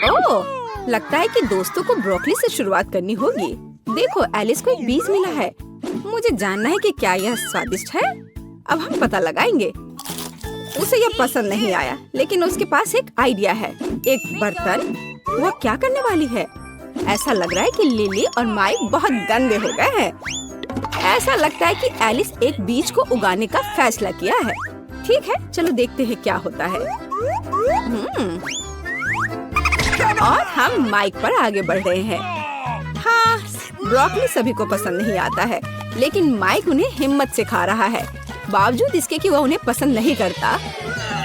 ओह, लगता है कि दोस्तों को ब्रोकली से शुरुआत करनी होगी। देखो, एलिस को एक बीज मिला है। मुझे जानना है कि क्या यह स्वादिष्ट है। अब हम पता लगाएंगे। उसे यह पसंद नहीं आया, लेकिन उसके पास एक आइडिया है। एक बर्तन। वह क्या करने वाली है? ऐसा लग रहा है कि लिली और माइक बहुत गंदे हो गए हैं। ऐसा लगता है कि एलिस एक बीज को उगाने का फैसला किया है। ठीक है, चलो देखते हैं क्या होता है। और हम माइक पर आगे बढ़ रहे हैं। हाँ, ब्रोकली सभी को पसंद नहीं आता है, लेकिन माइक उन्हें हिम्मत से खा रहा है, बावजूद इसके कि वह उन्हें पसंद नहीं करता।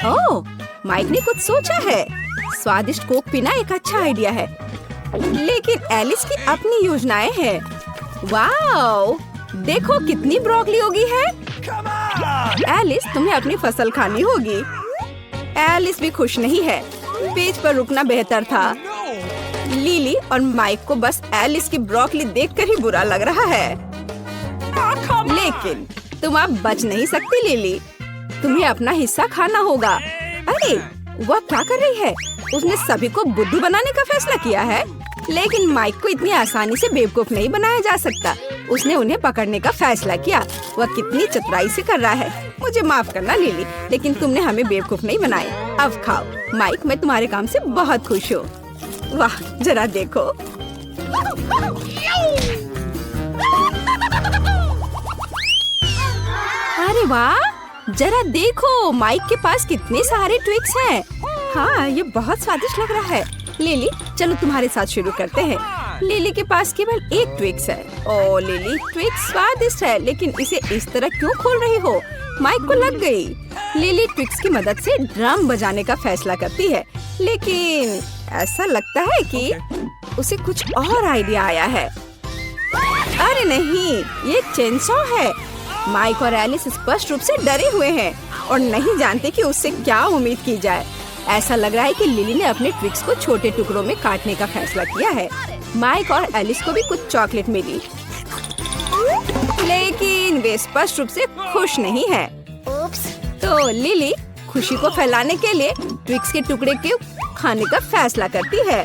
ओह, माइक ने कुछ सोचा है। स्वादिष्ट कोक पीना एक अच्छा आइडिया है, लेकिन एलिस की अपनी योजनाएं हैं। वाओ, देखो कितनी ब्रोकली उगी है। एलिस, तुम्हें अपनी फसल खानी होगी। एलिस भी खुश नहीं है। बीच पर रुकना बेहतर था। लिली और माइक को बस एलिस की ब्रोकली देखकर ही बुरा लग रहा है। लेकिन तुम अब बच नहीं सकती लिली, तुम्हें अपना हिस्सा खाना होगा। अरे, वह क्या कर रही है? उसने सभी को बुद्धू बनाने का फैसला किया है, लेकिन माइक को इतनी आसानी से बेवकूफ नहीं बनाया जा सकता। उसने उन्हें पकड़ने का फैसला किया। वह कितनी चतुराई से कर रहा है। मुझे माफ करना लिली, लेकिन तुमने हमें बेवकूफ नहीं बनाया। अब खाओ। माइक, मैं तुम्हारे काम से बहुत खुश हूँ। वाह, जरा देखो। अरे वाह, जरा देखो, माइक के पास कितने सारे ट्विक्स हैं। हाँ, ये बहुत स्वादिष्ट लग रहा है। लिली, चलो तुम्हारे साथ शुरू करते हैं। लिली के पास केवल एक ट्विक्स है। ओह लिली, ट्विक्स स्वादिष्ट है, लेकिन इसे इस तरह क्यों खोल रही हो? माइक को लग गई। लिली ट्विक्स की मदद से ड्रम बजाने का फैसला करती है, लेकिन ऐसा लगता है कि उसे कुछ और आइडिया आया है। अरे नहीं, ये चेनसॉ है। माइक और एलिस स्पष्ट रूप से डरे हुए हैं और नहीं जानते कि उससे क्या उम्मीद की जाए। ऐसा लग रहा है कि लिली ने अपने ट्विक्स को छोटे टुकड़ों में काटने का फैसला किया है। माइक और एलिस को भी कुछ चॉकलेट मिली, लेकिन वे स्पष्ट रूप से खुश नहीं है। तो लिली खुशी को फैलाने के लिए ट्विक्स के टुकड़े के खाने का फैसला करती है।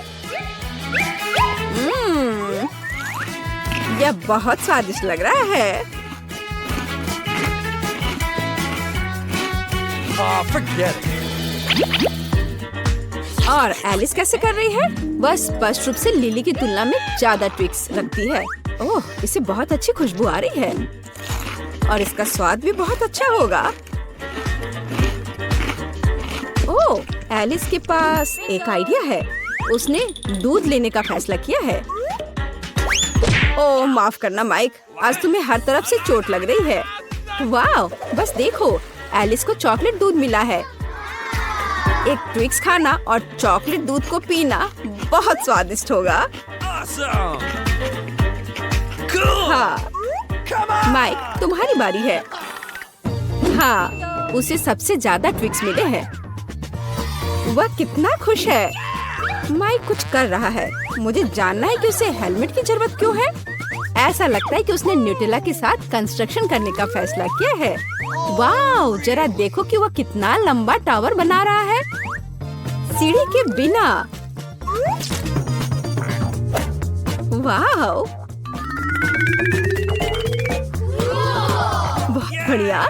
यह बहुत स्वादिष्ट लग रहा है। और एलिस कैसे कर रही है? वह स्पष्ट रूप से लिली की तुलना में ज्यादा ट्विक्स रखती है। ओह, इसे बहुत अच्छी खुशबू आ रही है और इसका स्वाद भी बहुत अच्छा होगा। ओह, एलिस के पास एक आइडिया है। उसने दूध लेने का फैसला किया है। ओह, माफ करना माइक, आज तुम्हें हर तरफ से चोट लग रही है। वाह, बस देखो, एलिस को चॉकलेट दूध मिला है। एक ट्विक्स खाना और चॉकलेट दूध को पीना बहुत स्वादिष्ट होगा। हाँ, माइक, तुम्हारी बारी है। हाँ, उसे सबसे ज्यादा ट्विक्स मिले हैं। वह कितना खुश है। माइक कुछ कर रहा है। मुझे जानना है कि उसे हेलमेट की जरूरत क्यों है। ऐसा लगता है कि उसने न्यूटेला के साथ कंस्ट्रक्शन करने का फैसला किया है। वाह, जरा देखो कि वह कितना लंबा टावर बना रहा है सीढ़ी के बिना। वाह, बहुत बढ़िया।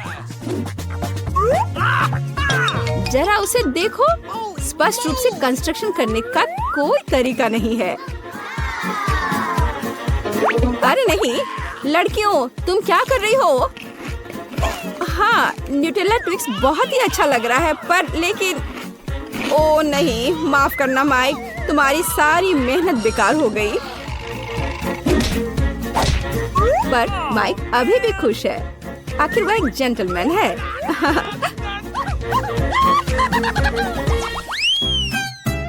जरा उसे देखो, स्पष्ट रूप से कंस्ट्रक्शन करने का कोई तरीका नहीं है। अरे नहीं, लड़कियों, तुम क्या कर रही हो? हाँ, न्यूटेला ट्विक्स बहुत ही अच्छा लग रहा है, पर लेकिन ओ नहीं, माफ करना माइक, तुम्हारी सारी मेहनत बेकार हो गई। पर माइक अभी भी खुश है। आखिर वह एक जेंटलमैन है।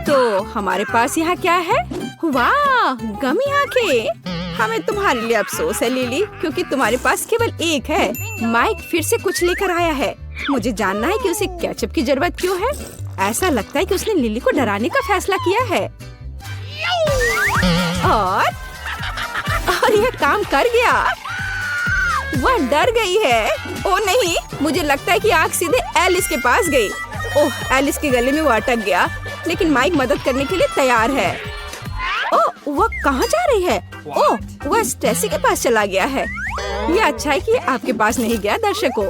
तो हमारे पास यहाँ क्या है? वाह, गमी आंखें। हमें तुम्हारे लिए अफसोस है लिली, क्योंकि तुम्हारे पास केवल एक है। माइक फिर से कुछ लेकर आया है। मुझे जानना है कि उसे केचप की जरूरत क्यों है। ऐसा लगता है कि उसने लिली को डराने का फैसला किया है। और यह काम कर गया। वह डर गई है। ओ नहीं, मुझे लगता है कि आंख सीधे एलिस के पास गई। ओह, एलिस के गले में वो अटक गया। लेकिन माइक मदद करने के लिए तैयार है। ओह, वह कहाँ जा रही है? ओह, वह स्टेसी के पास चला गया है। ये अच्छा है कि आपके पास नहीं गया दर्शकों।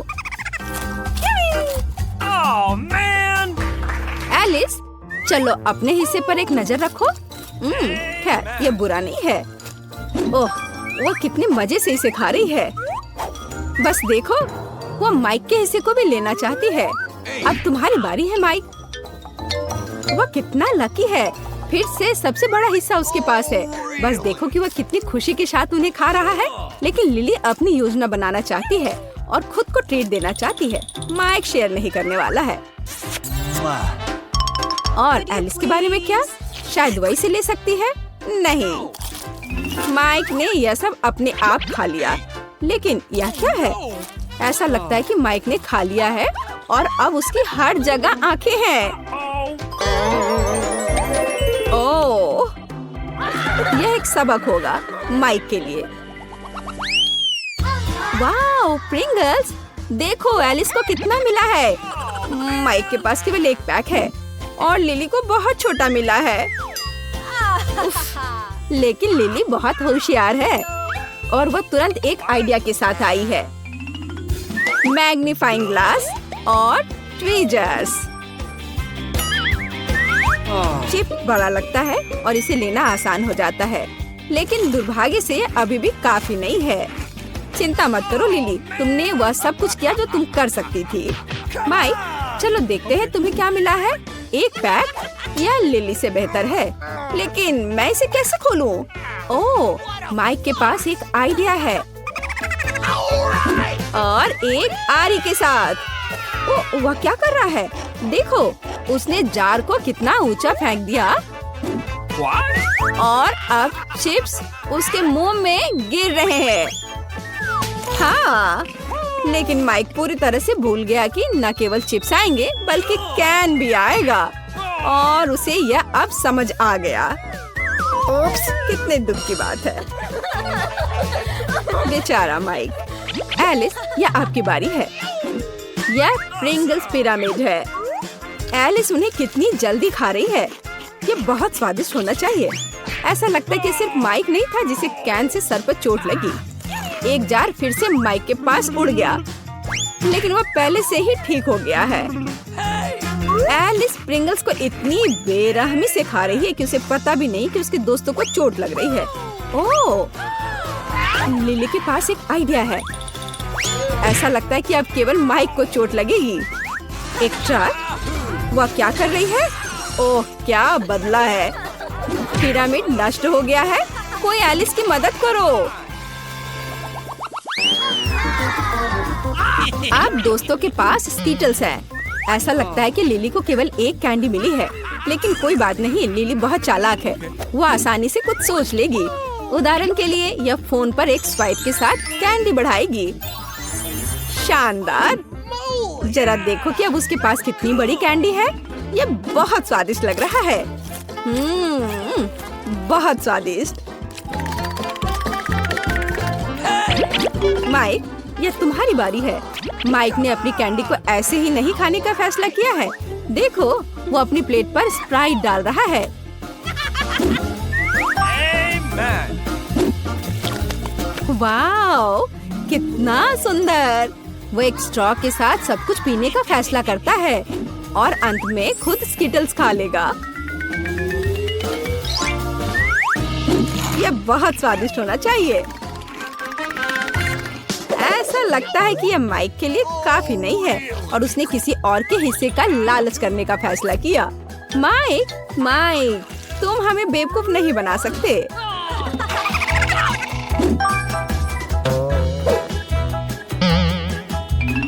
एलिस, चलो अपने हिस्से पर एक नजर रखो। खैर, ये बुरा नहीं है। ओह, वो कितने मजे से इसे खा रही है। बस देखो, वो माइक के हिस्से को भी लेना चाहती है। अब तुम्हारी बारी है माइक। वो कितना लकी है, फिर से सबसे बड़ा हिस्सा उसके पास है। बस देखो कि वह कितनी खुशी के साथ उन्हें खा रहा है। लेकिन लिली अपनी योजना बनाना चाहती है और खुद को ट्रीट देना चाहती है। माइक शेयर नहीं करने वाला है। और एलिस के बारे में क्या? शायद वही से ले सकती है। नहीं, माइक ने यह सब अपने आप खा लिया। लेकिन यह क्या है? ऐसा लगता है कि माइक ने खा लिया है और अब उसकी हर जगह आंखें हैं। ओह, यह एक सबक होगा माइक के लिए। Wow, Pringles! देखो एलिस को कितना मिला है। माइक के पास केवल एक पैक है और लिली को बहुत छोटा मिला है। लेकिन लिली बहुत होशियार है और वह तुरंत एक आइडिया के साथ आई है। मैग्नीफाइंग ग्लास और ट्वीजर्स। चिप बड़ा लगता है और इसे लेना आसान हो जाता है, लेकिन दुर्भाग्य से अभी भी काफी नहीं है। चिंता मत करो लिली, तुमने वह सब कुछ किया जो तुम कर सकती थी। माइक, चलो देखते हैं तुम्हें क्या मिला है। एक पैक या लिली से बेहतर है, लेकिन मैं इसे कैसे खोलूं? ओह, माइक के पास एक आइडिया है और एक आरी के साथ। ओह, वह क्या कर रहा है? देखो, उसने जार को कितना ऊंचा फेंक दिया और अब चिप्स उसके मुंह में गिर रहे हैं। हाँ, लेकिन माइक पूरी तरह से भूल गया कि न केवल चिप्स आएंगे बल्कि कैन भी आएगा और उसे यह अब समझ आ गया। ओप्स, कितने दुख की बात है। बेचारा माइक। एलिस, यह आपकी बारी है। यह प्रिंगल्स पिरामिड है। एलिस उन्हें कितनी जल्दी खा रही है। ये बहुत स्वादिष्ट होना चाहिए। ऐसा लगता है कि सिर्फ माइक नहीं था जिसे कैन से सर पर चोट लगी। एक जार फिर से माइक के पास उड़ गया, लेकिन वह पहले से ही ठीक हो गया है। एलिस प्रिंगल्स को इतनी बेरहमी से खा रही है कि उसे पता भी नहीं कि उसके दोस्तों को चोट लग रही है। ओह, लिली के पास एक आइडिया है। ऐसा लगता है कि अब केवल माइक को चोट लगेगी। एक ट्रक, वह क्या कर रही है? ओह, क्या बदला है। पिरामिड नष्ट हो गया है। कोई एलिस की मदद करो। अब दोस्तों के पास स्कीटल्स है। ऐसा लगता है कि लिली को केवल एक कैंडी मिली है, लेकिन कोई बात नहीं, लिली बहुत चालाक है। वो आसानी से कुछ सोच लेगी। उदाहरण के लिए यह फोन पर एक स्वाइप के साथ कैंडी बढ़ाएगी। शानदार! जरा देखो कि अब उसके पास कितनी बड़ी कैंडी है। ये बहुत स्वादिष्ट लग रहा है। बहुत स्वादिष्ट। माइक, यह तुम्हारी बारी है। माइक ने अपनी कैंडी को ऐसे ही नहीं खाने का फैसला किया है। देखो, वो अपनी प्लेट पर स्प्राइट डाल रहा है। वाओ, कितना सुंदर! वो एक स्ट्रॉ के साथ सब कुछ पीने का फैसला करता है और अंत में खुद स्किटल्स खा लेगा। यह बहुत स्वादिष्ट होना चाहिए। ऐसा लगता है कि यह माइक के लिए काफी नहीं है और उसने किसी और के हिस्से का लालच करने का फैसला किया। माइक, तुम हमें बेवकूफ नहीं बना सकते।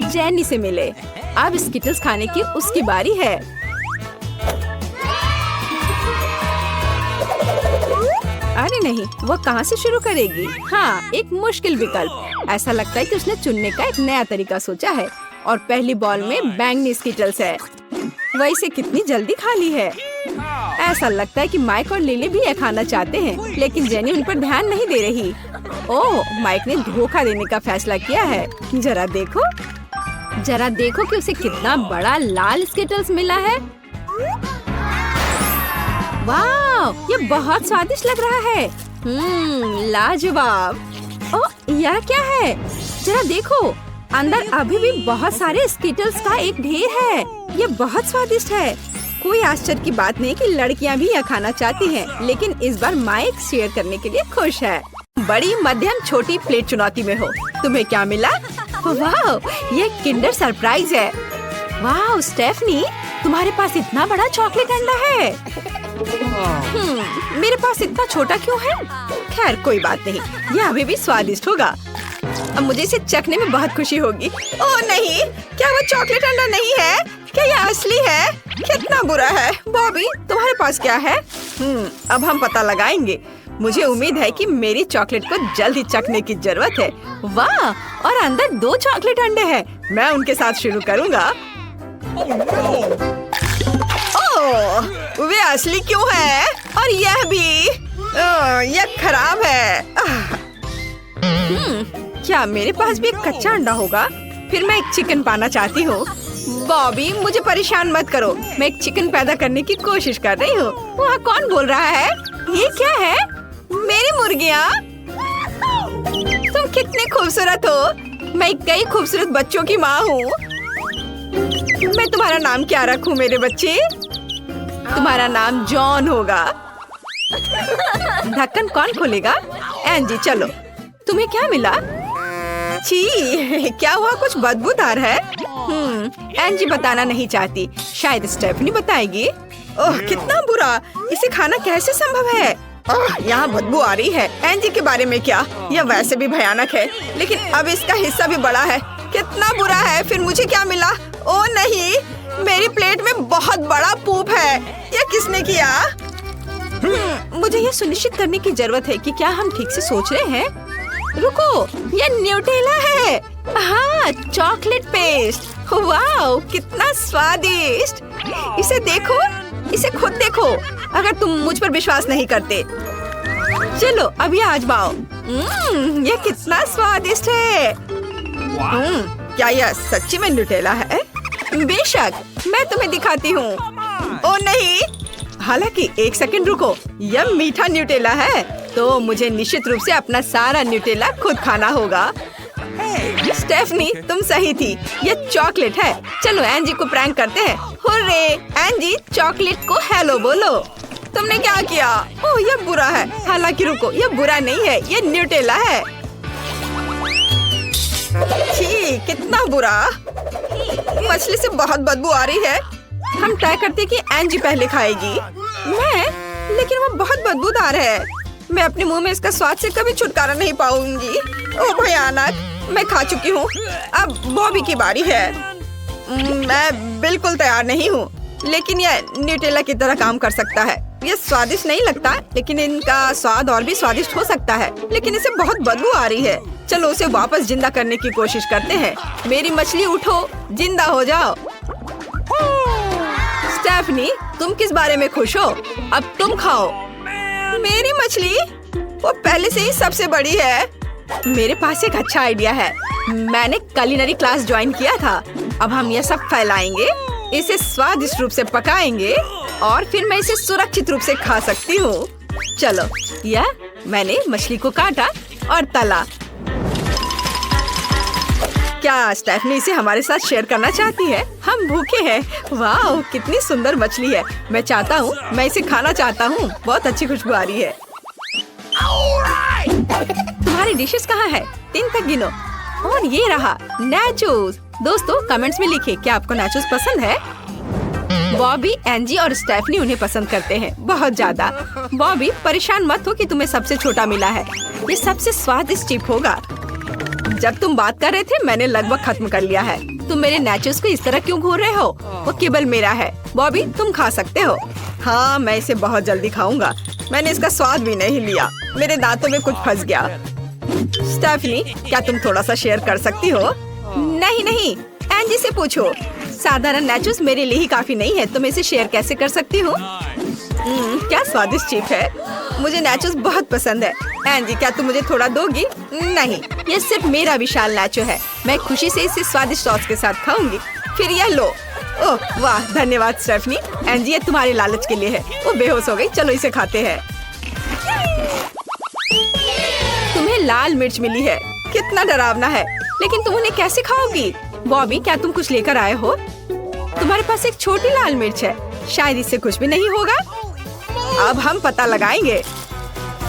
जेनी से मिले। अब स्किटल्स खाने की उसकी बारी है। अरे नहीं, वो कहाँ से शुरू करेगी? हाँ, एक मुश्किल विकल्प। ऐसा लगता है कि उसने चुनने का एक नया तरीका सोचा है और पहली बॉल में बैंगनी स्किटल्स है। वह इसे कितनी जल्दी खा ली है। ऐसा लगता है कि माइक और लिली भी यह खाना चाहते हैं, लेकिन जेनी उन पर ध्यान नहीं दे रही। ओह, माइक ने धोखा देने का फैसला किया है। जरा देखो कि उसे कितना बड़ा लाल स्किटल्स मिला है। वाह, ये बहुत स्वादिष्ट लग रहा है। लाजवाब। ओह, यह क्या है? जरा देखो, अंदर अभी भी बहुत सारे स्किटल्स का एक ढेर है। ये बहुत स्वादिष्ट है। कोई आश्चर्य की बात नहीं कि लड़कियां भी यह खाना चाहती हैं, लेकिन इस बार माइक शेयर करने के लिए खुश है। बड़ी, मध्यम, छोटी प्लेट चुनौती में हो। तुम्हें क्या मिला? वाह, ये किंडर सरप्राइज है। वाह स्टेफनी, तुम्हारे पास इतना बड़ा चॉकलेट अंडा है। मेरे पास इतना छोटा क्यों है? खैर कोई बात नहीं, यह अभी भी स्वादिष्ट होगा। अब मुझे इसे चखने में बहुत खुशी होगी। ओह नहीं, क्या वो चॉकलेट अंडा नहीं है? क्या यह असली है? कितना बुरा है। बॉबी, तुम्हारे पास क्या है? अब हम पता लगाएंगे। मुझे उम्मीद है कि मेरी चॉकलेट को जल्द ही चखने की जरूरत है। वाह, और अंदर 2 चॉकलेट अंडे हैं। मैं उनके साथ शुरू करूँगा। ओह, वे असली क्यों है? और यह भी, यह खराब है। क्या मेरे पास भी एक कच्चा अंडा होगा? फिर मैं एक चिकन पाना चाहती हूँ। बॉबी, मुझे परेशान मत करो, मैं एक चिकन पैदा करने की कोशिश कर रही हूँ। वहाँ कौन बोल रहा है? ये क्या है? मेरी मुर्गियाँ? तुम कितने खूबसूरत हो। मैं कई खूबसूरत बच्चों की माँ हूँ। मैं तुम्हारा नाम क्या रखूँ मेरे बच्चे? तुम्हारा नाम जॉन होगा। ढक्कन कौन खोलेगा? एंजी, चलो। तुम्हें क्या मिला? छी, क्या हुआ? कुछ बदबूदार है। एंजी बताना नहीं चाहती, शायद स्टेफनी बताएगी। ओह, कितना बुरा। इसे खाना कैसे संभव है? ओह, यहाँ बदबू आ रही है। एंजी के बारे में क्या? यह वैसे भी भयानक है, लेकिन अब इसका हिस्सा भी बड़ा है। कितना बुरा है। फिर मुझे क्या मिला? ओह नहीं, मेरी प्लेट में बहुत बड़ा पूप है। यह किसने किया? मुझे यह सुनिश्चित करने की जरूरत है कि क्या हम ठीक से सोच रहे हैं। रुको, यह न्यूटेला है। हाँ, चॉकलेट पेस्ट। वाह, कितना स्वादिष्ट। इसे देखो, इसे खुद देखो, अगर तुम मुझ पर विश्वास नहीं करते। चलो अब यह आजमाओ। यह कितना स्वादिष्ट है। क्या यह सच्ची में न्यूटेला है? बेशक, मैं तुम्हें दिखाती हूँ। ओ नहीं, हालांकि एक सेकंड रुको, यह मीठा न्यूटेला है, तो मुझे निश्चित रूप से अपना सारा न्यूटेला खुद खाना होगा। स्टेफनी, तुम सही थी, यह चॉकलेट है। चलो एंजी को प्रैंक करते हैं। हुर्रे! एंजी, चॉकलेट को हेलो बोलो। तुमने क्या किया? ओह, यह बुरा है। हालांकि रुको, यह बुरा नहीं है, यह न्यूटेला है। छी, कितना बुरा। मछली से बहुत बदबू आ रही है। हम तय करते कि एंजी पहले खाएगी। मैं? लेकिन वो बहुत बदबूदार है। मैं अपने मुंह में इसका स्वाद से कभी छुटकारा नहीं पाऊंगी। ओह भयानक, मैं खा चुकी हूँ। अब बॉबी की बारी है। मैं बिल्कुल तैयार नहीं हूँ, लेकिन यह न्यूटेला की तरह काम कर सकता है। यह स्वादिष्ट नहीं लगता, लेकिन इनका स्वाद और भी स्वादिष्ट हो सकता है। लेकिन इसे बहुत बदबू आ रही है। चलो उसे वापस जिंदा करने की कोशिश करते हैं। मेरी मछली उठो, जिंदा हो जाओ। स्टेफनी, तुम किस बारे में खुश हो? अब तुम खाओ। मेरी मछली? वो पहले से ही सबसे बड़ी है। मेरे पास एक अच्छा आइडिया है। मैंने कुलिनरी क्लास ज्वाइन किया था। अब हम यह सब फैलाएंगे, इसे स्वादिष्ट रूप से पकाएंगे और फिर मैं इसे सुरक्षित रूप से खा सकती हूँ। चलो, यह मैंने मछली को काटा और तला। क्या स्टेफनी इसे हमारे साथ शेयर करना चाहती है? हम भूखे हैं। वाह, कितनी सुंदर मछली है। मैं चाहता हूँ, मैं इसे खाना चाहता हूँ। बहुत अच्छी खुशबू आ रही है। तुम्हारी डिशेस कहाँ है? 3 तक गिनो। और ये रहा नाचोस। दोस्तों कमेंट्स में लिखिए, क्या आपको नाचोस पसंद है? बॉबी, एंजी और स्टेफनी उन्हें पसंद करते हैं बहुत ज्यादा। बॉबी, परेशान मत हो कि तुम्हें सबसे छोटा मिला है। ये सबसे स्वादिष्ट चिप होगा। जब तुम बात कर रहे थे, मैंने लगभग खत्म कर लिया है। तुम मेरे नाचोस को इस तरह क्यों घूर रहे हो? वो केवल मेरा है। बॉबी, तुम खा सकते हो। हाँ, मैं इसे बहुत जल्दी खाऊंगा। मैंने इसका स्वाद भी नहीं लिया। मेरे दांतों में कुछ फंस गया। स्टेफनी, क्या तुम थोड़ा सा शेयर कर सकती हो? नहीं, एंजी से पूछो। साधारण नाचोस मेरे लिए ही काफी नहीं है, तो मैं इसे शेयर कैसे कर सकती हूँ? क्या स्वादिष्ट चिप है। मुझे नाचोस बहुत पसंद है। एंजी, क्या तुम मुझे थोड़ा दोगी? नहीं, ये सिर्फ मेरा विशाल नाचो है। मैं खुशी से इसे स्वादिष्ट सॉस के साथ खाऊंगी। फिर यह लो। ओह वाह, धन्यवाद स्टेफनी। एंजी ये तुम्हारे लालच के लिए है। वो बेहोश हो गई, चलो इसे खाते हैं। तुम्हें लाल मिर्च मिली है, कितना डरावना है। लेकिन तुम उन्हें कैसे खाओगी? बॉबी, क्या तुम कुछ लेकर आए हो? तुम्हारे पास एक छोटी लाल मिर्च है, शायद इससे कुछ भी नहीं होगा। अब हम पता लगाएंगे।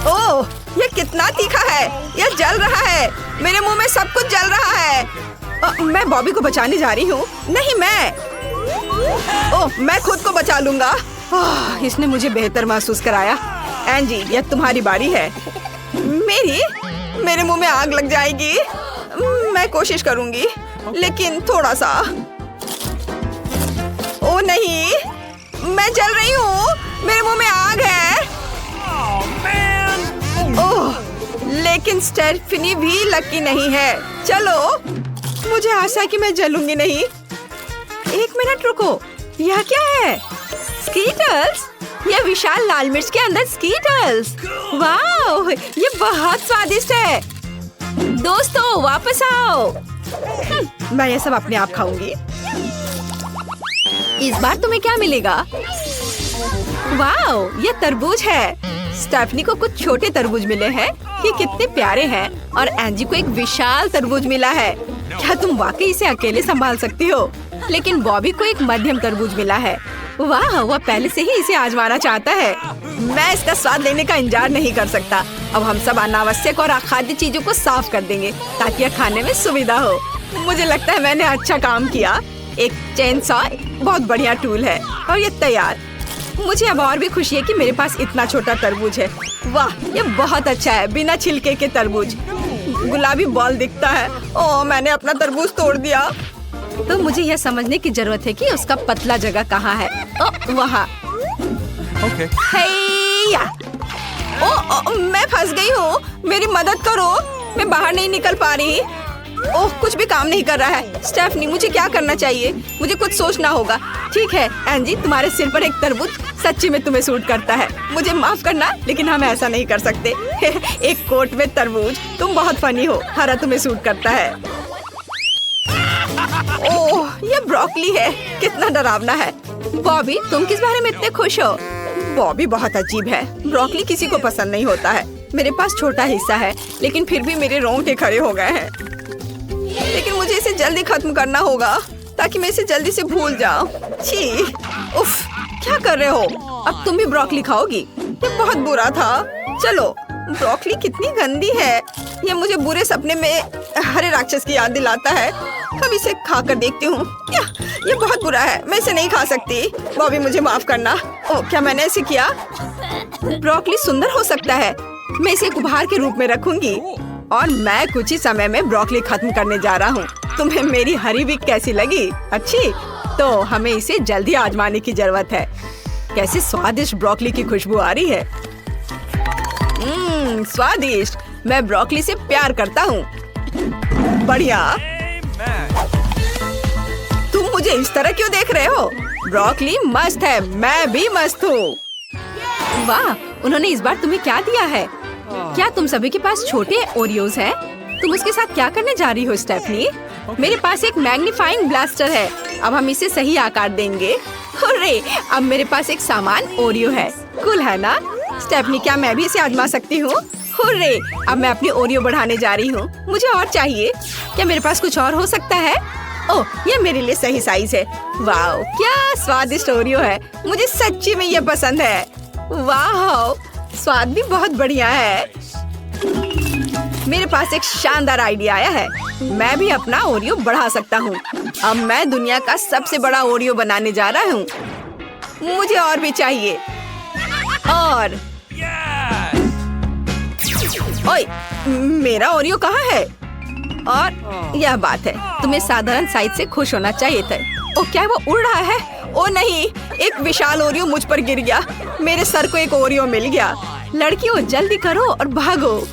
ओह, ये कितना तीखा है, यह जल रहा है। मेरे मुंह में सब कुछ जल रहा है। मैं बॉबी को बचाने जा रही हूँ। नहीं, मैं खुद को बचा लूंगा। इसने मुझे बेहतर महसूस कराया। एंजी, यह तुम्हारी बारी है। मेरे मुंह में आग लग जाएगी। मैं कोशिश करूंगी, लेकिन थोड़ा सा। ओ नहीं, मैं जल रही हूँ, मेरे मुंह में आग है। ओह, लेकिन स्टेफनी भी लकी नहीं है। चलो, मुझे आशा है कि मैं जलूंगी नहीं। एक मिनट रुको, यह क्या है? स्कीटल्स? यह विशाल लाल मिर्च के अंदर स्कीटल्स। वाह, ये बहुत स्वादिष्ट है। दोस्तों, वापस आओ। मैं ये सब अपने आप खाऊंगी। इस बार तुम्हें क्या मिलेगा? वाह, ये तरबूज है। स्टेफनी को कुछ छोटे तरबूज मिले हैं, ये कितने प्यारे हैं। और एंजी को एक विशाल तरबूज मिला है। क्या तुम वाकई इसे अकेले संभाल सकती हो? लेकिन बॉबी को एक मध्यम तरबूज मिला है। वाह, वह पहले से ही इसे आजमाना चाहता है। मैं इसका स्वाद लेने का इंतजार नहीं कर सकता। अब हम सब अनावश्यक और अखाद्य चीजों को साफ कर देंगे ताकि यह खाने में सुविधा हो। मुझे लगता है मैंने अच्छा काम किया। एक चेन सॉ बहुत बढ़िया टूल है और ये तैयार। मुझे अब और भी खुशी है कि मेरे पास इतना छोटा तरबूज है। वाह, ये बहुत अच्छा है, बिना छिलके के तरबूज। गुलाबी बॉल दिखता है। ओह, मैंने अपना तरबूज तोड़ दिया। तो मुझे यह समझने की जरूरत है कि उसका पतला जगह कहाँ है। ओह, वहाँ। Okay. मैं फंस गई हूँ, मेरी मदद करो। मैं बाहर नहीं निकल पा रही। ओह, कुछ भी काम नहीं कर रहा है। स्टेफनी, मुझे क्या करना चाहिए? मुझे कुछ सोचना होगा। ठीक है एंजी, तुम्हारे सिर पर एक तरबूज सच्ची में तुम्हें सूट करता है। मुझे माफ करना, लेकिन हम ऐसा नहीं कर सकते। एक कोट में तरबूज, तुम बहुत फनी हो। हरा तुम्हें सूट करता है। ओह, ये ब्रोकली है, कितना डरावना है। बॉबी, तुम किस बारे में इतने खुश हो? बॉबी बहुत अजीब है। ब्रोकली किसी को पसंद नहीं होता है। मेरे पास छोटा हिस्सा है, लेकिन फिर भी मेरे रोंगटे खड़े हो गए हैं। लेकिन मुझे इसे जल्दी खत्म करना होगा ताकि मैं इसे जल्दी से भूल जाऊं। छी, उफ, क्या कर रहे हो? अब तुम भी ब्रोकली खाओगी? ये बहुत बुरा था। चलो, ब्रोकली कितनी गंदी है। ये मुझे बुरे सपने में हरे राक्षस की याद दिलाता है। कब इसे खाकर देखती हूँ। ये बहुत बुरा है, मैं इसे नहीं खा सकती। बॉबी, मुझे माफ करना। ओह, क्या मैंने ऐसे किया? ब्रोकली सुंदर हो सकता है। मैं इसे एक उपहार के रूप में रखूंगी और मैं कुछ ही समय में ब्रोकली खत्म करने जा रहा हूँ। तुम्हें मेरी हरी विक कैसी लगी? अच्छी? तो हमें इसे जल्दी आजमाने की जरूरत है। कैसी स्वादिष्ट ब्रोकली की खुशबू आ रही है। स्वादिष्ट। मैं ब्रोकली से प्यार करता हूँ। बढ़िया। तुम मुझे इस तरह क्यों देख रहे हो? ब्रोकली मस्त है, मैं भी मस्त हूँ। वाह, उन्होंने इस बार तुम्हें क्या दिया है? क्या तुम सभी के पास छोटे ओरियोज हैं? तुम उसके साथ क्या करने जा रही हो स्टेफनी? मेरे पास एक मैग्नीफाइंग ब्लास्टर है। अब हम इसे सही आकार देंगे। हुर्रे, अब मेरे पास एक सामान ओरियो है। कूल है ना? स्टेफनी, क्या मैं भी इसे आजमा सकती हूँ? हुर्रे, अब मैं अपनी ओरियो बढ़ाने जा रही हूँ। मुझे और चाहिए। क्या मेरे पास कुछ और हो सकता है? ओह, ये मेरे लिए सही साइज है। वाह, क्या स्वादिष्ट ओरियो है। मुझे सच्ची में ये पसंद है। वाह, स्वाद भी बहुत बढ़िया है। मेरे पास एक शानदार आइडिया आया है। मैं भी अपना ओरियो बढ़ा सकता हूँ। अब मैं दुनिया का सबसे बड़ा ओरियो बनाने जा रहा हूँ। मुझे और भी चाहिए। और ओए, मेरा ओरियो कहाँ है? और यह बात है, तुम्हें साधारण साइज से खुश होना चाहिए था। ओ, क्या वो उड़ रहा है? ओ नहीं, एक विशाल ओरियो मुझ पर गिर गया। मेरे सर को एक ओरियो मिल गया। लड़कियों, जल्दी करो और भागो।